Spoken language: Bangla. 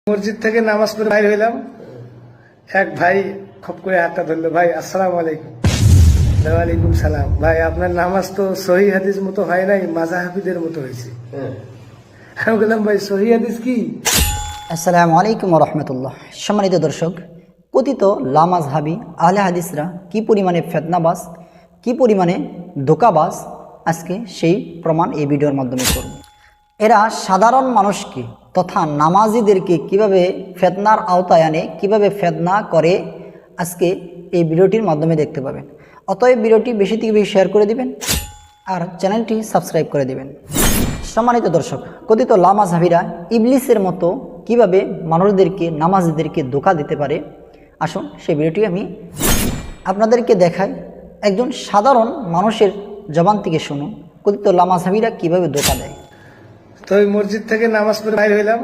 মসজিদ থেকে নামাজ পড়ে বাইর হইলাম, এক ভাই খপ করে হাতটা ধরলো, ভাই আসসালামু আলাইকুম। ওয়ালাইকুম সালাম। ভাই আপনার নামাজ তো সহি হাদিস মতো হয় নাই, মাযহাবীদের মতো হয়েছে। আমি বললাম ভাই সহি হাদিস কি? আসসালামু আলাইকুম রহমতুল্লাহ। সম্মানিত দর্শক, কথিত লামাজহাবি আহলে হাদিসরা কি পরিমাণে ফেতনাবাজ, কি পরিমাণে ধোকাবাজ, আজকে সেই প্রমাণ এই ভিডিওর মাধ্যমে করব। এরা সাধারণ মানুষকে তথা নামাজিদেরকে কিভাবে ফেতনার আওতায় আনে, কিভাবে ফেতনা করে, আজকে এই ভিডিওটির মাধ্যমে দেখতে পাবেন। অতএব ভিডিওটি বেশি থেকে বেশি শেয়ার করে দিবেন আর চ্যানেলটি সাবস্ক্রাইব করে দিবেন। সম্মানিত দর্শক, কথিত লামাজহাবিরা ইবলিসের মতো কিভাবে মানুষদেরকে, নামাজিদেরকে ধোঁকা দিতে পারে, আসুন সেই ভিডিওটি আমি আপনাদেরকে দেখাই। একজন সাধারণ মানুষের জবান থেকে শুনুন কথিত লামাজহাবিরা কিভাবে ধোঁকা দেয়। তো ওই মসজিদ থেকে নামাজ পড়ে বাইর হইলাম,